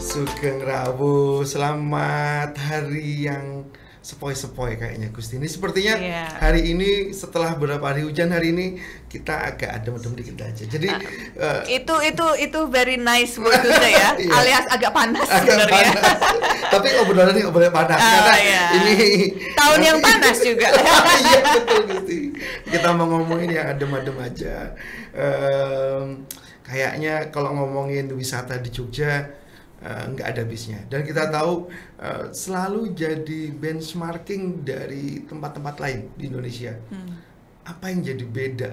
Sugeng Rabu, selamat hari yang sepoi-sepoi kayaknya Gusti. Ini sepertinya hari ini setelah beberapa hari hujan, hari ini kita agak adem-adem dikit aja. Jadi itu very nice word ya, alias agak panas sebenarnya. Tapi obrolannya nggak boleh panas karena ini tahun yang panas juga. Iya betul Gusti. Kita mau ngomongin yang adem-adem aja. Kayaknya kalau ngomongin wisata di Jogja nggak ada habisnya, dan kita tahu selalu jadi benchmarking dari tempat-tempat lain di Indonesia. Apa yang jadi beda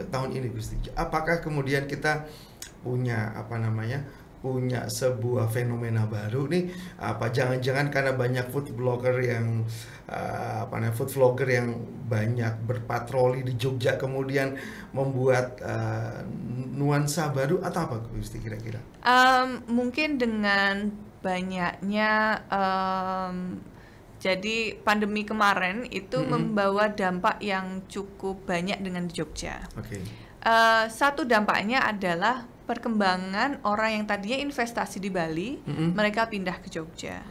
tahun ini Gusti? Apakah kemudian kita punya punya sebuah fenomena baru nih? Apa jangan-jangan karena banyak food vlogger yang yang banyak berpatroli di Jogja kemudian membuat nuansa baru, atau apa Gusti kira-kira? Mungkin dengan banyaknya jadi pandemi kemarin itu membawa dampak yang cukup banyak dengan Jogja. Satu dampaknya adalah perkembangan orang yang tadinya investasi di Bali, mereka pindah ke Jogja.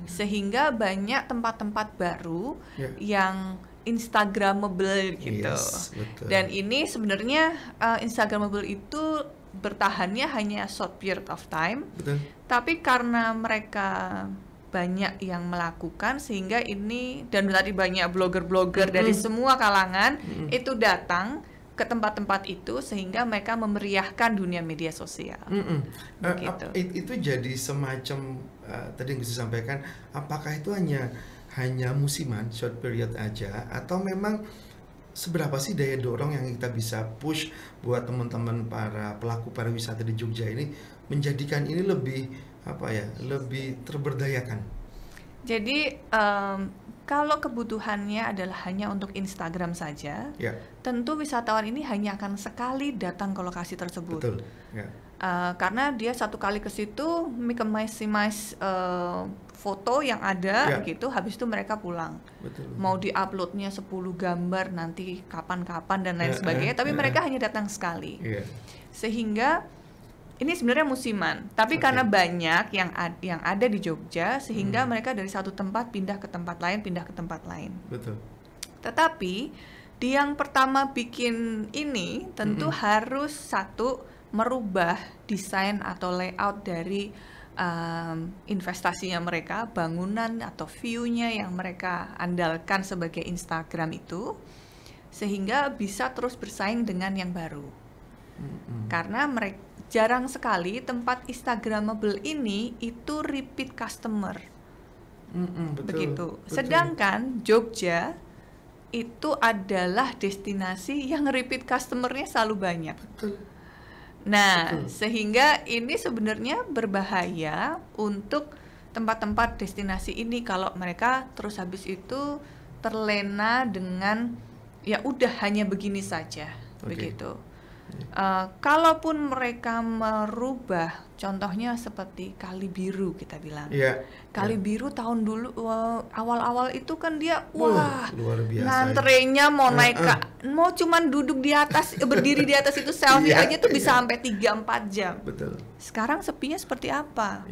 Sehingga banyak tempat-tempat baru yang Instagramable gitu. Dan ini sebenarnya Instagramable itu bertahannya hanya short period of time. Tapi karena mereka banyak yang melakukan, sehingga ini, dan tadi banyak blogger-blogger dari semua kalangan itu datang ke tempat-tempat itu, sehingga mereka memeriahkan dunia media sosial. Itu jadi semacam tadi yang bisa sampaikan, apakah itu hanya musiman, short period aja, atau memang seberapa sih daya dorong yang kita bisa push buat teman-teman para pelaku pariwisata di Jogja ini menjadikan ini lebih lebih terberdayakan? Jadi kalau kebutuhannya adalah hanya untuk Instagram saja, tentu wisatawan ini hanya akan sekali datang ke lokasi tersebut. Karena dia satu kali ke situ maximize foto yang ada gitu, habis itu mereka pulang. Mau di-uploadnya 10 gambar nanti kapan-kapan dan lain sebagainya, tapi mereka hanya datang sekali. Sehingga ini sebenarnya musiman, tapi karena banyak yang ada di Jogja, sehingga mereka dari satu tempat pindah ke tempat lain. Tetapi di yang pertama bikin ini tentu harus satu, merubah desain atau layout dari investasinya mereka, bangunan atau view-nya yang mereka andalkan sebagai Instagram itu, sehingga bisa terus bersaing dengan yang baru. Karena mereka jarang sekali tempat Instagramable ini itu repeat customer. Begitu. Sedangkan Jogja itu adalah destinasi yang repeat customer-nya selalu banyak. Sehingga ini sebenarnya berbahaya untuk tempat-tempat destinasi ini kalau mereka terus habis itu terlena dengan ya udah hanya begini saja, begitu. Kalaupun mereka merubah, contohnya seperti Kali Biru kita bilang. Kali Biru tahun dulu awal-awal itu kan dia luar biasa. Ngantrenya mau naik mau cuman duduk di atas, berdiri di atas itu selfie aja tuh bisa sampai 3-4 jam. Sekarang sepinya seperti apa?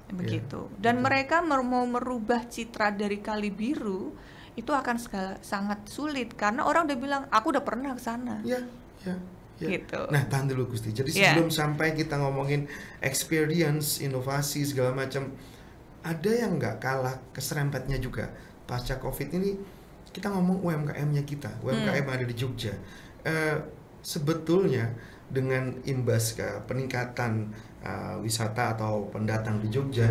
Begitu. Dan mereka mau merubah citra dari Kali Biru itu akan sangat sulit karena orang udah bilang aku udah pernah ke sana. Gitu. Nah, tahan dulu Gusti. Jadi sebelum sampai kita ngomongin experience, inovasi segala macam, ada yang nggak kalah keserempetnya juga pasca COVID ini. Kita ngomong UMKM-nya kita, UMKM ada di Jogja. Sebetulnya dengan imbas ke peningkatan wisata atau pendatang di Jogja,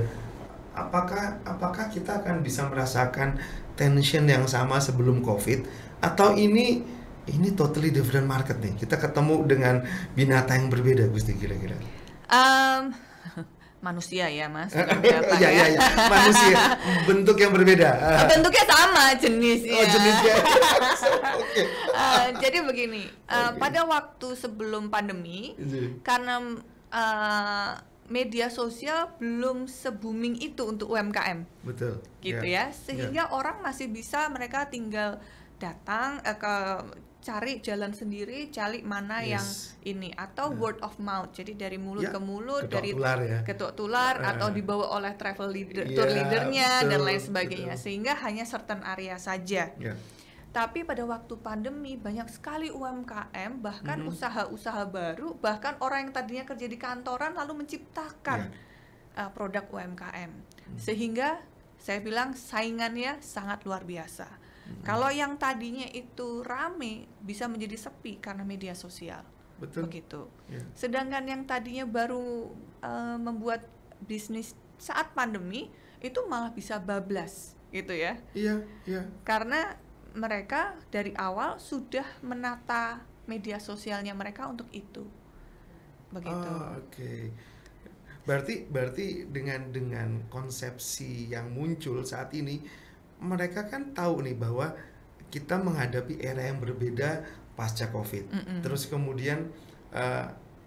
apakah kita akan bisa merasakan tension yang sama sebelum COVID, atau ini totally different market nih? Kita ketemu dengan binatang yang berbeda, Gusti, kira-kira. Manusia ya, Mas. Iya, manusia. Bentuk yang berbeda. Bentuknya sama, jenisnya. Jenisnya. Jadi begini, pada waktu sebelum pandemi, karena media sosial belum se-booming itu untuk UMKM. Gitu ya. Sehingga orang masih bisa, mereka tinggal datang ke cari jalan sendiri, cari mana yang ini, atau word of mouth, jadi dari mulut ke mulut, dari ketuk tular atau dibawa oleh travel leader, tour leadernya dan lain sebagainya, sehingga hanya certain area saja. Tapi pada waktu pandemi banyak sekali UMKM, bahkan usaha-usaha baru, bahkan orang yang tadinya kerja di kantoran lalu menciptakan produk UMKM, sehingga saya bilang saingannya sangat luar biasa. Kalau yang tadinya itu rame bisa menjadi sepi karena media sosial. Betul. Begitu. Sedangkan yang tadinya baru membuat bisnis saat pandemi itu malah bisa bablas gitu ya. Iya. Karena mereka dari awal sudah menata media sosialnya mereka untuk itu. Begitu. Oke. Berarti dengan konsepsi yang muncul saat ini, mereka kan tahu nih bahwa kita menghadapi era yang berbeda pasca COVID. Terus kemudian,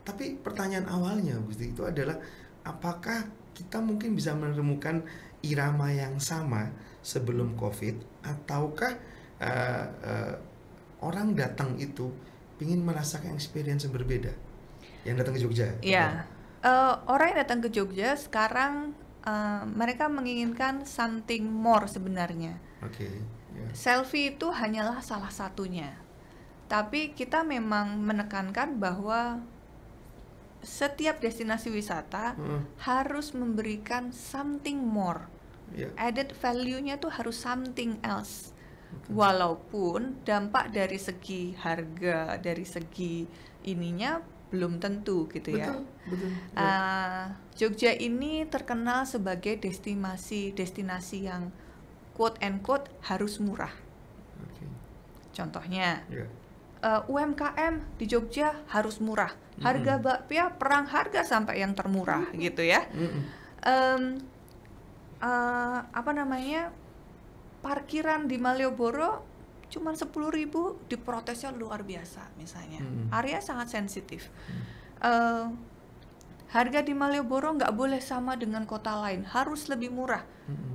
tapi pertanyaan awalnya Gusti itu adalah, apakah kita mungkin bisa menemukan irama yang sama sebelum COVID, ataukah orang datang itu ingin merasakan experience yang berbeda, yang datang ke Jogja? Iya, orang yang datang ke Jogja sekarang mereka menginginkan something more sebenarnya. Selfie itu hanyalah salah satunya. Tapi kita memang menekankan bahwa setiap destinasi wisata harus memberikan something more. Added value-nya tuh harus something else. Walaupun dampak dari segi harga, dari segi ininya belum tentu gitu ya. Betul. Jogja ini terkenal sebagai destinasi yang quote and quote harus murah. Contohnya, UMKM di Jogja harus murah. Harga bakpia perang harga sampai yang termurah gitu ya. Parkiran di Malioboro cuman 10.000 diprotesnya luar biasa misalnya. Area sangat sensitif. Harga di Malioboro nggak boleh sama dengan kota lain, harus lebih murah.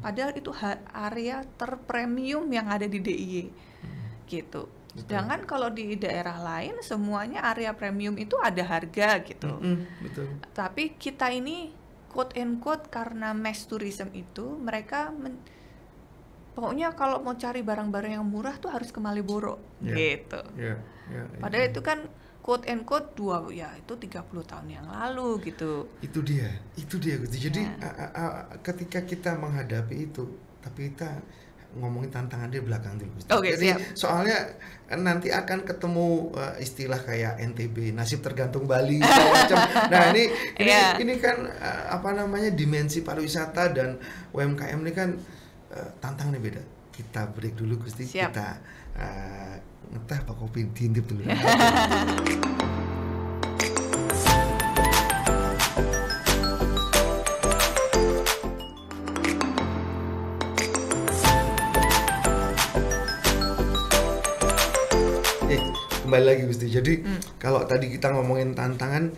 Padahal itu area terpremium yang ada di DIY. Gitu. Sedangkan kalau di daerah lain semuanya area premium itu ada harga gitu. Betul. Tapi kita ini quote and quote karena mass tourism itu mereka pokoknya kalau mau cari barang-barang yang murah tuh harus ke Malioboro gitu. Padahal itu kan quote and quote itu 30 tahun yang lalu gitu. Itu dia Gusti. Jadi ketika kita menghadapi itu, tapi kita ngomongin tantangan di belakang dulu Gusti. Jadi soalnya nanti akan ketemu istilah kayak NTB, nasib tergantung Bali macam. Nah, ini kan dimensi pariwisata dan UMKM ini kan tantangannya beda. Kita break dulu Gusti. Kita ngeteh Pak Kopi diintip dulu. Kembali lagi Gusti. Jadi kalau tadi kita ngomongin tantangan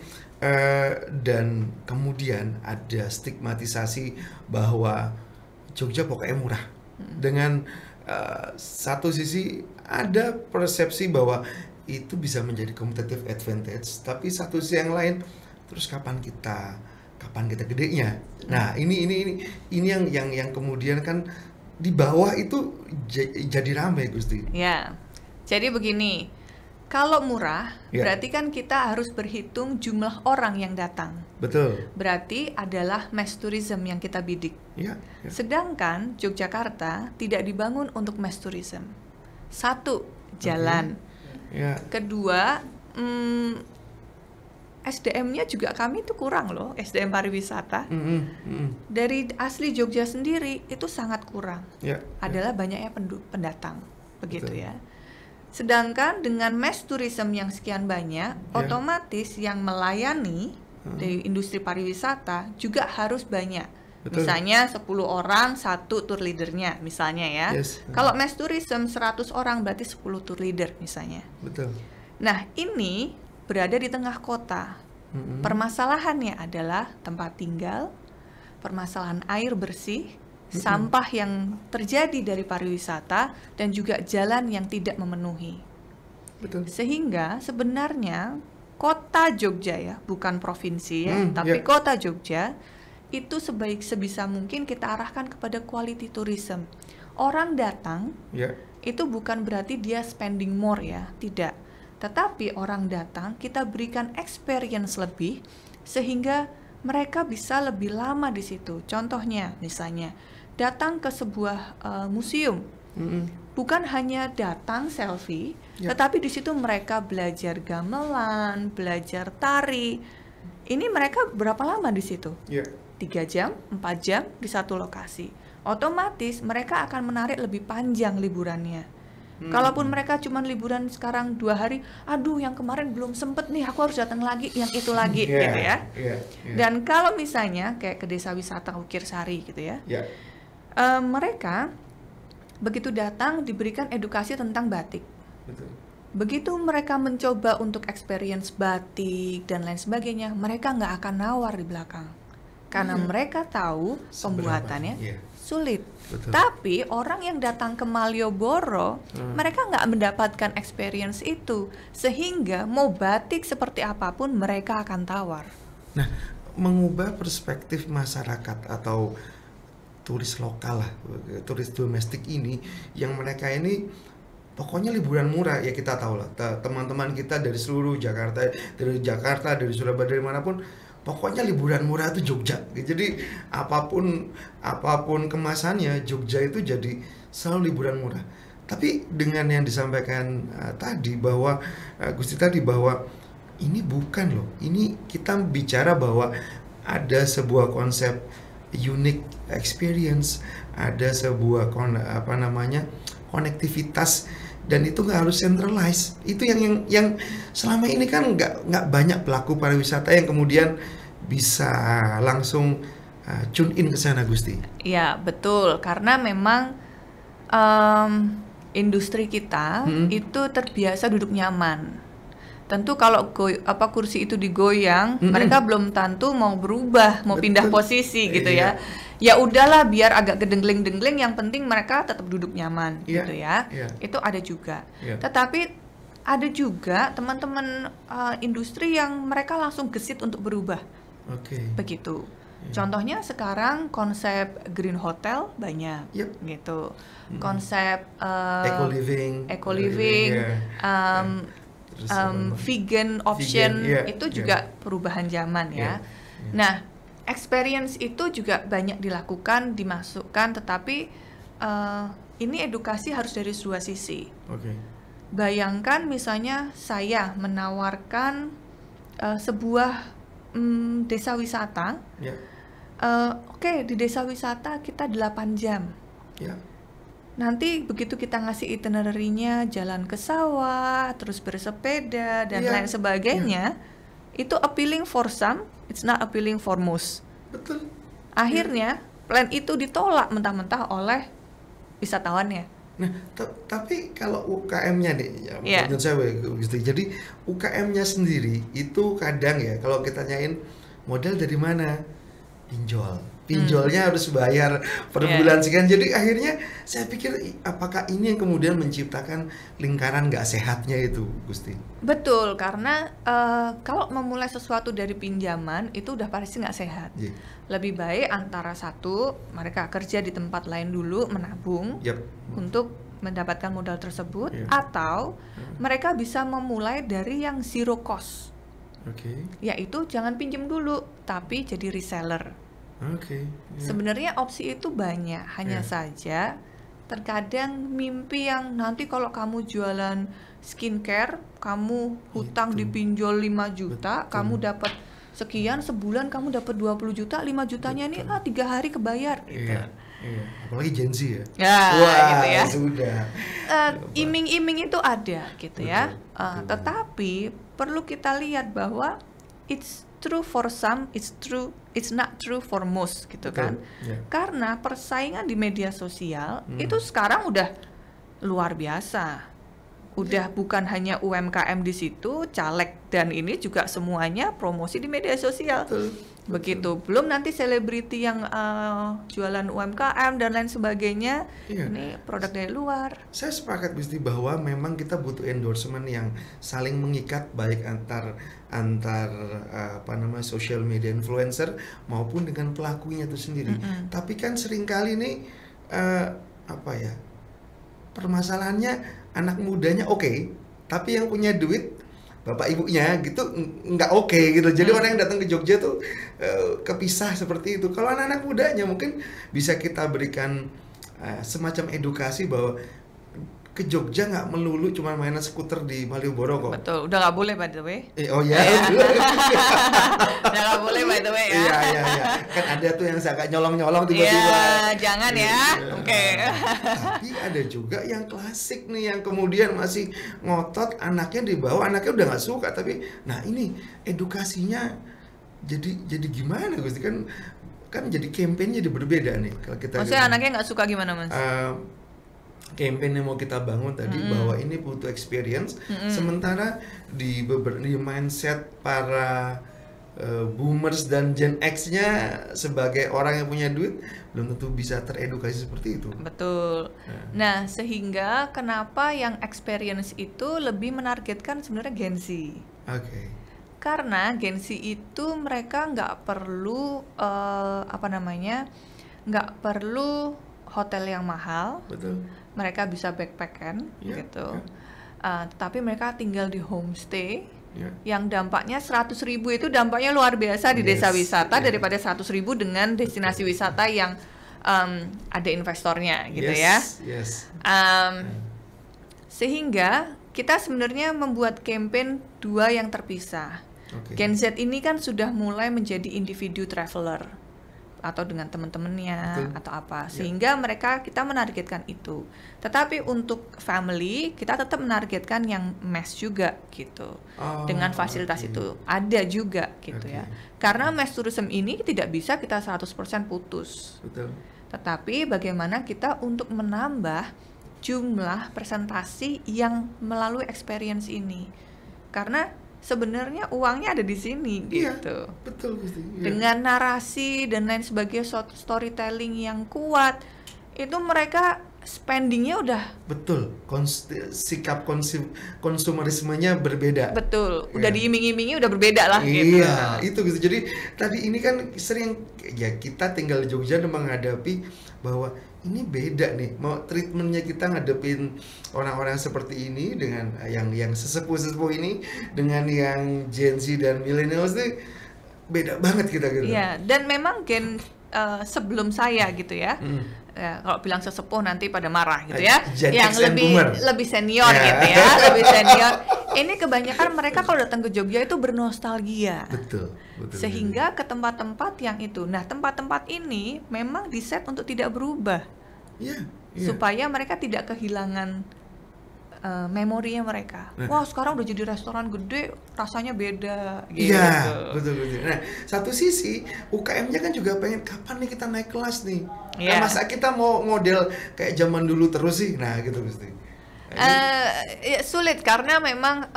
dan kemudian ada stigmatisasi bahwa Jogja pokoknya murah. Dengan satu sisi ada persepsi bahwa itu bisa menjadi competitive advantage, tapi satu sisi yang lain, terus kapan kita gedenya? Nah, ini yang kemudian kan di bawah itu jadi ramai Gusti. Ya. Jadi begini, kalau murah, berarti kan kita harus berhitung jumlah orang yang datang. Betul. Berarti adalah mass tourism yang kita bidik. Sedangkan Yogyakarta tidak dibangun untuk mass tourism. Satu, jalan. Kedua, SDM-nya juga kami itu kurang loh, SDM pariwisata. Dari asli Jogja sendiri itu sangat kurang. Adalah banyaknya pendatang, begitu. Betul. Ya. Sedangkan dengan mass tourism yang sekian banyak, otomatis yang melayani dari industri pariwisata juga harus banyak. Betul. Misalnya 10 orang, 1 tour leadernya misalnya ya. Kalau mass tourism 100 orang berarti 10 tour leader misalnya. Betul. Nah, ini berada di tengah kota. Permasalahannya adalah tempat tinggal, permasalahan air bersih, sampah yang terjadi dari pariwisata, dan juga jalan yang tidak memenuhi. Betul. Sehingga sebenarnya kota Jogja ya, bukan provinsi ya, tapi kota Jogja itu sebisa mungkin kita arahkan kepada quality tourism. Orang datang itu bukan berarti dia spending more ya, tidak. Tetapi orang datang kita berikan experience lebih sehingga mereka bisa lebih lama di situ. Contohnya misalnya datang ke sebuah museum. Bukan hanya datang selfie, tetapi di situ mereka belajar gamelan, belajar tari. Ini mereka berapa lama di situ? 3 jam, 4 jam di satu lokasi. Otomatis mereka akan menarik lebih panjang liburannya. Kalaupun mereka cuma liburan sekarang 2 hari, aduh yang kemarin belum sempet nih, aku harus datang lagi, yang itu lagi, gitu ya. Dan kalau misalnya kayak ke desa wisata Ukir Sari gitu ya, mereka begitu datang diberikan edukasi tentang batik. Betul. Begitu mereka mencoba untuk experience batik dan lain sebagainya, mereka nggak akan nawar di belakang. Karena mereka tahu pembuatannya sulit. Betul. Tapi orang yang datang ke Malioboro, mereka nggak mendapatkan experience itu. Sehingga mau batik seperti apapun, mereka akan tawar. Nah, mengubah perspektif masyarakat atau turis lokal lah, turis domestik ini, yang mereka ini pokoknya liburan murah, ya kita tahu lah, teman-teman kita dari seluruh Jakarta, dari Surabaya, dari manapun, pokoknya liburan murah itu Jogja. Jadi apapun kemasannya, Jogja itu jadi selalu liburan murah. Tapi dengan yang disampaikan tadi bahwa Gusti tadi bahwa ini bukan loh, ini kita bicara bahwa ada sebuah konsep unique experience, ada sebuah konektivitas, dan itu nggak harus centralized. Itu yang selama ini kan nggak banyak pelaku pariwisata yang kemudian bisa langsung tune in ke sana, Gusti. Iya betul, karena memang industri kita itu terbiasa duduk nyaman. Tentu kalau kursi itu digoyang, mereka belum tentu mau berubah, mau pindah posisi gitu ya. Ya udahlah, biar agak gedengling-dengling, yang penting mereka tetap duduk nyaman gitu ya. Itu ada juga. Tetapi ada juga teman-teman industri yang mereka langsung gesit untuk berubah. Begitu. Contohnya sekarang konsep green hotel banyak gitu. Konsep eco-living, vegan option, itu juga perubahan zaman ya. Nah, experience itu juga banyak dilakukan, dimasukkan, tetapi ini edukasi harus dari dua sisi. Bayangkan misalnya saya menawarkan sebuah desa wisata. Di desa wisata kita 8 jam. Nanti begitu kita ngasih itinerary-nya, jalan ke sawah, terus bersepeda dan lain sebagainya, itu appealing for some, it's not appealing for most. Betul. Akhirnya plan itu ditolak mentah-mentah oleh wisatawannya. Nah, tapi kalau UKM-nya nih, menurut saya, jadi UKM-nya sendiri itu kadang ya, kalau kita tanyain modal dari mana, pinjolnya harus bayar per bulan sekian. Jadi akhirnya saya pikir apakah ini yang kemudian menciptakan lingkaran nggak sehatnya itu, Gusti? Betul, karena kalau memulai sesuatu dari pinjaman itu udah pasti nggak sehat. Lebih baik antara satu, mereka kerja di tempat lain dulu, menabung untuk mendapatkan modal tersebut, atau mereka bisa memulai dari yang zero cost. Yaitu jangan pinjam dulu, tapi jadi reseller. Sebenarnya opsi itu banyak, hanya saja terkadang mimpi yang nanti kalau kamu jualan skincare, kamu hutang dipinjol 5 juta, kamu dapat sekian, sebulan kamu dapat 20 juta, 5 jutanya ini 3 hari kebayar gitu. Apalagi Gen Z ya. Wah, gitu ya. Sudah. Iming-iming itu ada gitu ya. Tetapi perlu kita lihat bahwa it's true for some, it's not true for most gitu kan. Karena persaingan di media sosial itu sekarang udah luar biasa. Udah bukan hanya UMKM di situ, caleg dan ini juga semuanya promosi di media sosial. Begitu. Belum nanti selebriti yang jualan UMKM dan lain sebagainya. Ini produk dari luar. Saya sepakat Gusti bahwa memang kita butuh endorsement yang saling mengikat, baik antar social media influencer maupun dengan pelakunya itu sendiri. Tapi kan seringkali nih permasalahannya anak mudanya tapi yang punya duit bapak ibunya gitu nggak gitu. Jadi orang yang datang ke Jogja tuh kepisah seperti itu. Kalau anak-anak mudanya mungkin bisa kita berikan semacam edukasi bahwa ke Jogja nggak melulu cuma mainan skuter di Malioboro kok. Betul, udah nggak boleh by the way. Udah nggak boleh by the way ya. Iya. Kan ada tuh yang agak nyolong-nyolong tiba-tiba. Jangan ya. Oke. Tapi ada juga yang klasik nih yang kemudian masih ngotot, anaknya dibawa, anaknya udah nggak suka, tapi nah ini edukasinya jadi gimana Gusti, kan jadi kampanye jadi berbeda nih kalau kita. Maksudnya anaknya nggak suka gimana Mas? Campaign yang mau kita bangun tadi bahwa ini butuh experience, sementara di mindset para boomers dan Gen X-nya sebagai orang yang punya duit belum tentu bisa teredukasi seperti itu. Betul. Nah, sehingga kenapa yang experience itu lebih menargetkan sebenarnya Gen Z. Karena Gen Z itu mereka nggak perlu nggak perlu hotel yang mahal. Betul. Mereka bisa backpackan gitu. Tapi mereka tinggal di homestay yang dampaknya 100.000 itu dampaknya luar biasa di desa wisata daripada 100.000 dengan destinasi wisata yang ada investornya gitu ya. Sehingga kita sebenarnya membuat campaign dua yang terpisah. Gen Z ini kan sudah mulai menjadi individu traveler atau dengan teman-temannya atau apa, sehingga kita menargetkan itu. Tetapi untuk family kita tetap menargetkan yang mass juga gitu, dengan fasilitas itu ada juga gitu ya. Karena mass tourism ini tidak bisa kita 100% putus. Tetapi bagaimana kita untuk menambah jumlah presentasi yang melalui experience ini, karena sebenarnya uangnya ada di sini gitu. Betul. Dengan narasi dan lain sebagainya, storytelling yang kuat, itu mereka spendingnya udah sikap konsumerismenya berbeda. Betul, udah diiming-imingi udah berbeda lah gitu. Itu gitu. Jadi tadi ini kan sering kita tinggal di Jogja dan menghadapi bahwa ini beda nih, mau treatmentnya kita ngadepin orang-orang seperti ini dengan yang sesepuh ini dengan yang Gen Z dan millennials nih beda banget kita gitu. Iya, dan memang sebelum saya gitu ya. Kalau bilang sesepuh nanti pada marah gitu ya. Yang lebih senior gitu ya, lebih senior. Ini kebanyakan mereka kalau datang ke Jogja itu bernostalgia. Betul. Sehingga ke tempat-tempat yang itu. Nah, tempat-tempat ini memang diset untuk tidak berubah. Supaya mereka tidak kehilangan memorinya mereka. Wah, sekarang udah jadi restoran gede, rasanya beda gitu. Iya, betul. Nah, satu sisi UKM-nya kan juga pengen kapan nih kita naik kelas nih. Nah, masa kita mau model kayak zaman dulu terus sih? Nah, gitu mesti. Sulit karena memang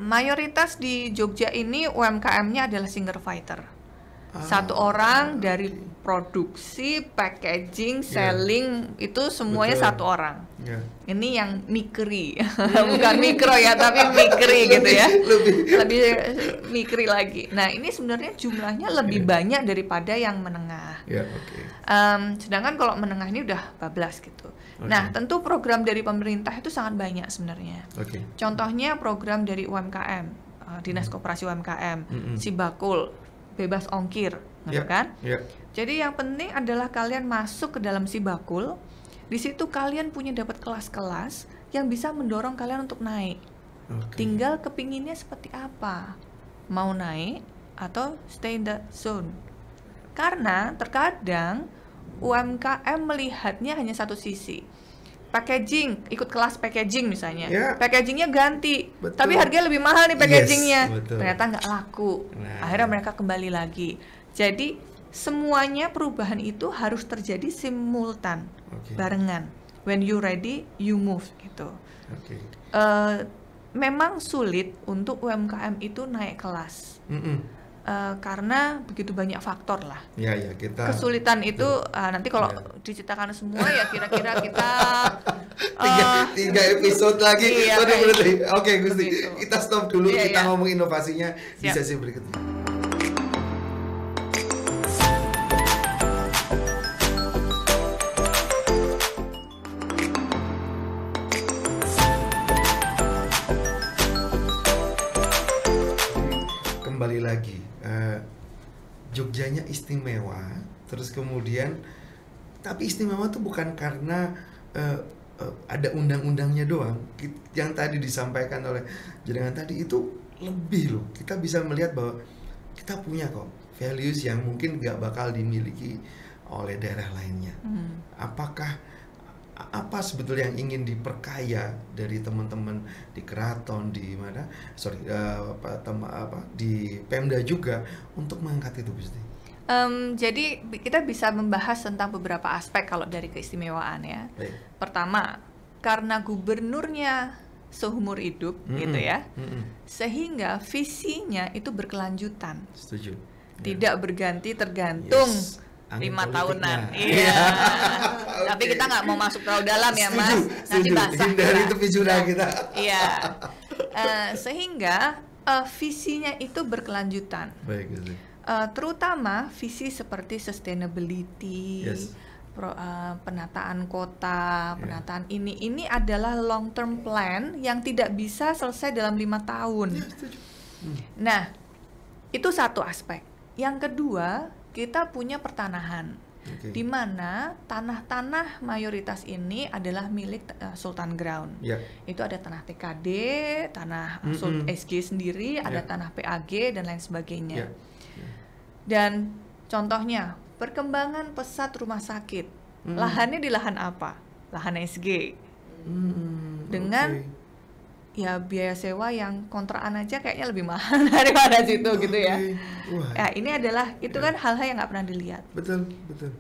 mayoritas di Jogja ini UMKM-nya adalah singer fighter. Satu orang dari produksi, packaging, selling itu semuanya satu orang. Ini yang mikri, bukan mikro ya, tapi mikri gitu ya. Lebih mikri lagi. Nah, ini sebenarnya jumlahnya lebih banyak daripada yang menengah. Sedangkan kalau menengah ini udah bablas gitu. Nah, tentu program dari pemerintah itu sangat banyak sebenarnya. Contohnya program dari UMKM, Dinas Koperasi UMKM, Sibakul, bebas ongkir, gitu kan? Jadi yang penting adalah kalian masuk ke dalam Sibakul. Di situ kalian punya dapat kelas-kelas yang bisa mendorong kalian untuk naik. Tinggal kepinginnya seperti apa, mau naik atau stay in the zone. Karena terkadang UMKM melihatnya hanya satu sisi. Packaging, ikut kelas packaging misalnya, packagingnya ganti, tapi harganya lebih mahal nih packagingnya, ternyata nggak laku. Akhirnya mereka kembali lagi. Jadi semuanya perubahan itu harus terjadi simultan, barengan. when you ready, you move gitu. Okay. Memang sulit untuk UMKM itu naik kelas. Karena begitu banyak faktor lah. Ya, kita kesulitan itu nanti kalau diceritakan semua ya kira-kira kita tiga episode lagi. Iya, Oke, Gusti. Kita stop dulu, kita ngomong inovasinya di sesi berikutnya. Kembali lagi. Jogjanya istimewa, terus kemudian tapi istimewa tuh bukan karena ada undang-undangnya doang. Yang tadi disampaikan oleh jenengan tadi itu lebih loh. Kita bisa melihat bahwa kita punya kok values yang mungkin gak bakal dimiliki oleh daerah lainnya. Apa sebetulnya yang ingin diperkaya dari teman-teman di keraton, di mana, di Pemda juga untuk mengangkat itu, Gusti? Jadi kita bisa membahas tentang beberapa aspek kalau dari keistimewaan ya. Pertama, karena gubernurnya seumur hidup gitu ya, sehingga visinya itu berkelanjutan. Setuju. Tidak berganti tergantung 5 tahunan. Iya. Tapi kita nggak mau masuk terlalu dalam ya, Mas. Nanti basah. Hindari tepi jurang kita. Iya. Sehingga visinya itu berkelanjutan. Baik, gitu. Terutama visi seperti sustainability, penataan kota, penataan ini adalah long term plan yang tidak bisa selesai dalam 5 tahun. Nah, itu satu aspek. Yang kedua, kita punya pertanahan, di mana tanah-tanah mayoritas ini adalah milik Sultan Ground. Itu ada tanah TKD, tanah SG sendiri, ada tanah PAG dan lain sebagainya. Dan contohnya perkembangan pesat rumah sakit, lahannya di lahan apa? Lahan SG. Dengan ya biaya sewa yang kontraan aja kayaknya lebih mahal daripada situ gitu ya. Ya ini adalah itu kan hal-hal yang nggak pernah dilihat. Betul.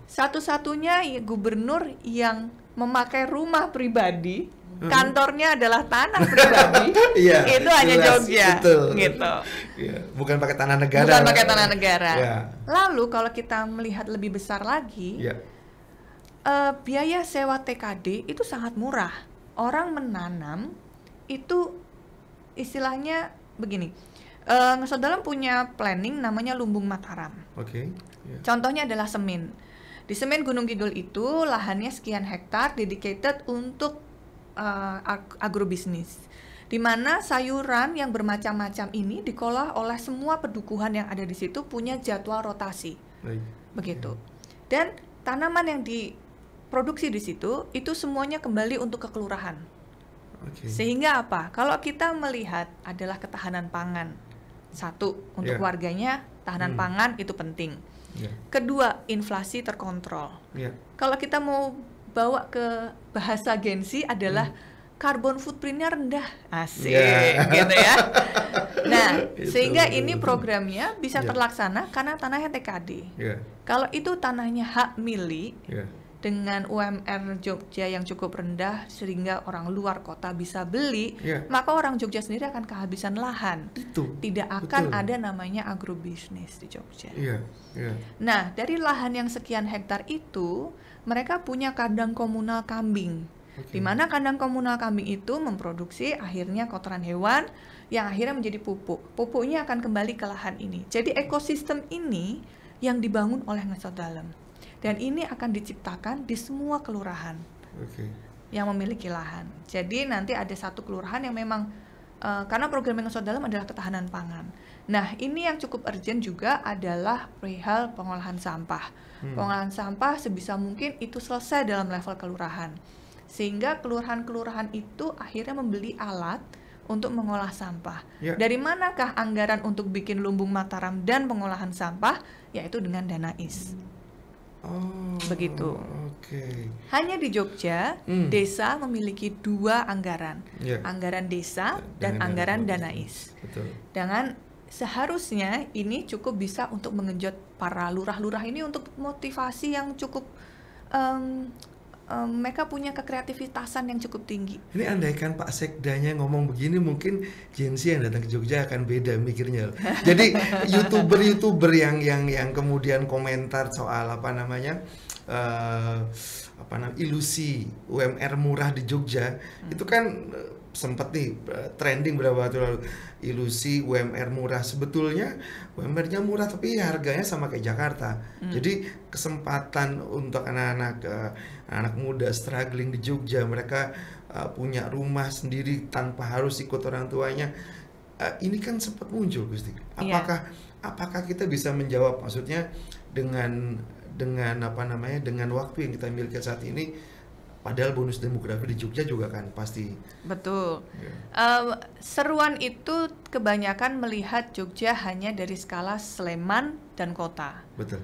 Satu-satunya gubernur yang memakai rumah pribadi, kantornya adalah tanah pribadi, itu hanya Jogja, gitu. Bukan pakai tanah negara. Lalu kalau kita melihat lebih besar lagi, biaya sewa TKD itu sangat murah. Orang menanam itu istilahnya begini, Ngesot Dalem punya planning namanya Lumbung Mataram. Contohnya adalah semen. Di semen Gunung Kidul itu lahannya sekian hektar dedicated untuk agrobisnis, di mana sayuran yang bermacam-macam ini dikelola oleh semua pedukuhan yang ada di situ punya jadwal rotasi, begitu. Dan tanaman yang diproduksi di situ itu semuanya kembali untuk ke kelurahan. Sehingga apa? Kalau kita melihat adalah ketahanan pangan, satu untuk warganya tahanan pangan itu penting. Kedua, inflasi terkontrol. Kalau kita mau bawa ke bahasa Gen-Z adalah carbon footprintnya rendah, asik, gitu ya. Nah, sehingga ini programnya bisa terlaksana karena tanahnya TKD. Kalau itu tanahnya hak milik, dengan UMR Jogja yang cukup rendah sehingga orang luar kota bisa beli, maka orang Jogja sendiri akan kehabisan lahan. Tidak akan ada namanya agrobisnis di Jogja. Nah, dari lahan yang sekian hektar itu, mereka punya kandang komunal kambing, di mana kandang komunal kambing itu memproduksi akhirnya kotoran hewan yang akhirnya menjadi pupuk. Pupuknya akan kembali ke lahan ini. Jadi ekosistem ini yang dibangun oleh Ngesot Dalem. Dan ini akan diciptakan di semua kelurahan yang memiliki lahan. Jadi nanti ada satu kelurahan yang memang karena program Ngesot Dalem adalah ketahanan pangan. Nah, ini yang cukup urgent juga adalah perihal pengolahan sampah. Pengolahan sampah sebisa mungkin itu selesai dalam level kelurahan. Sehingga kelurahan-kelurahan itu akhirnya membeli alat untuk mengolah sampah. Dari manakah anggaran untuk bikin Lumbung Mataram dan pengolahan sampah? Yaitu dengan dana IS. Begitu. Hanya di Jogja, desa memiliki 2 anggaran, anggaran desa dan anggaran dana IS. Dengan seharusnya ini cukup bisa untuk mengenjot para lurah-lurah ini untuk motivasi yang cukup mereka punya kekreativitasan yang cukup tinggi. Ini andaikan Pak Sekdanya ngomong begini, mungkin Gen Z yang datang ke Jogja akan beda mikirnya. Jadi YouTuber yang kemudian komentar soal ilusi UMR murah di Jogja, itu kan sempat nih trending beberapa waktu lalu, ilusi UMR murah. Sebetulnya UMR-nya murah tapi harganya sama kayak Jakarta. Jadi kesempatan untuk anak muda struggling di Jogja, mereka punya rumah sendiri tanpa harus ikut orang tuanya, ini kan sempat muncul, Gusti. Apakah kita bisa menjawab, maksudnya dengan waktu yang kita miliki saat ini? Padahal bonus demografi di Jogja juga kan pasti. Betul. Seruan itu kebanyakan melihat Jogja hanya dari skala Sleman dan kota. Betul.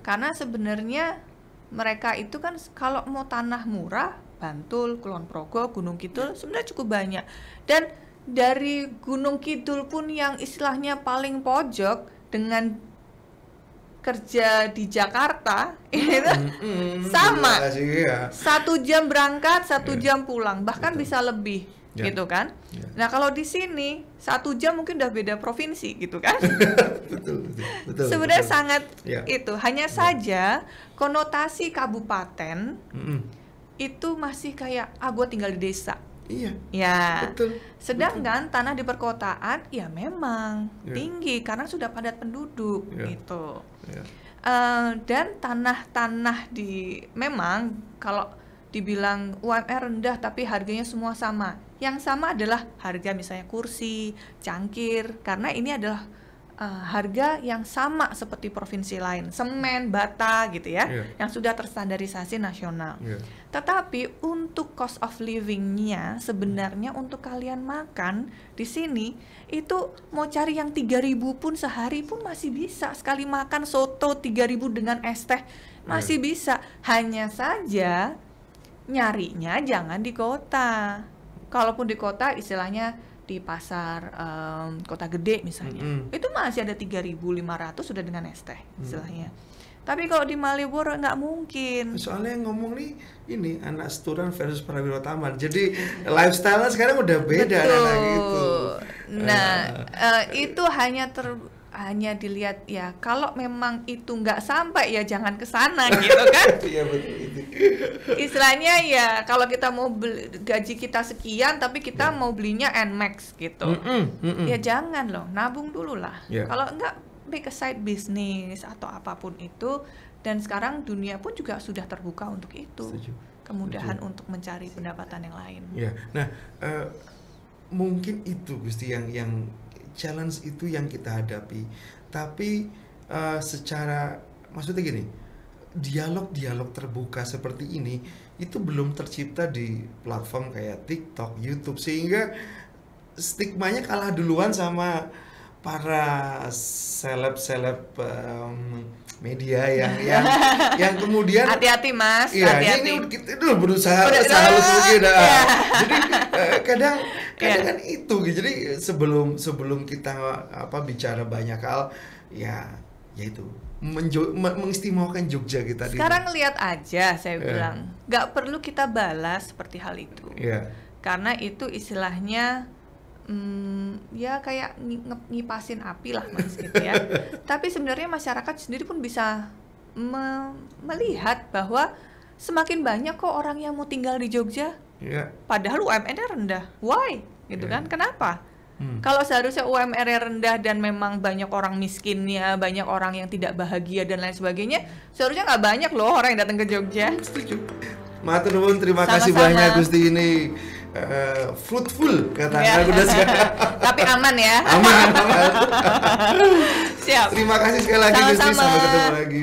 Karena sebenarnya mereka itu kan kalau mau tanah murah, Bantul, Kulon Progo, Gunung Kidul sebenarnya cukup banyak. Dan dari Gunung Kidul pun yang istilahnya paling pojok dengan kerja di Jakarta itu sama, 1 jam berangkat, 1 jam pulang, bahkan bisa lebih, gitu kan? Nah kalau di sini 1 jam mungkin udah beda provinsi, gitu kan? betul. Sebenarnya sangat itu, hanya saja konotasi kabupaten itu masih kayak gue tinggal di desa. Iya. Ya. Betul. Sedangkan tanah di perkotaan ya memang tinggi karena sudah padat penduduk gitu. Dan tanah-tanah memang kalau dibilang UMR rendah tapi harganya semua sama. Yang sama adalah harga misalnya kursi, cangkir, karena ini adalah harga yang sama seperti provinsi lain, semen, bata gitu ya, yang sudah terstandarisasi nasional. Tetapi untuk cost of living-nya sebenarnya untuk kalian makan di sini itu mau cari yang 3.000 pun sehari pun masih bisa. Sekali makan soto 3.000 dengan es teh masih bisa. Hanya saja nyarinya jangan di kota. Kalaupun di kota istilahnya di pasar kota gede misalnya, itu masih ada 3.500 sudah dengan es teh istilahnya. Tapi kalau di Malioboro nggak mungkin. Soalnya yang ngomong nih ini anak Seturan versus Prawiro Taman. Jadi lifestyle-nya sekarang udah beda anak gitu. Nah, itu hanya dilihat ya, kalau memang itu nggak sampai ya jangan ke sana gitu kan. Iya betul itu. Istilahnya ya kalau kita mau gaji kita sekian tapi kita mau belinya NMAX gitu. Ya jangan loh, nabung dulu lah. Kalau enggak make a side business atau apapun itu, dan sekarang dunia pun juga sudah terbuka untuk itu. Kemudahan untuk mencari pendapatan yang lain. Ya. Nah, mungkin itu Gusti yang challenge itu yang kita hadapi. Tapi maksudnya gini, dialog terbuka seperti ini itu belum tercipta di platform kayak TikTok, YouTube, sehingga stigmanya kalah duluan sama para seleb media yang kemudian hati-hati Mas, hati-hati. Ini kita dulu berusaha halus mungkin. Jadi kadang kan itu gitu. Jadi sebelum kita bicara banyak hal, ya itu mengistimewakan Jogja kita. Sekarang lihat aja, saya bilang nggak perlu kita balas seperti hal itu, karena itu istilahnya ya kayak ngipasin api lah Mas gitu ya. Tapi sebenarnya masyarakat sendiri pun bisa melihat bahwa semakin banyak kok orang yang mau tinggal di Jogja. Padahal UMR-nya rendah. Why? Gitu kan? Kenapa? Kalau seharusnya UMR-nya rendah dan memang banyak orang miskinnya, banyak orang yang tidak bahagia dan lain sebagainya, seharusnya nggak banyak loh orang yang datang ke Jogja. Setuju. Matur nuwun, terima kasih banyak Gusti, ini fruitful kata udah sekarang. Tapi aman ya. Aman. Siap. Terima kasih sekali lagi Gusti, sampai ketemu lagi.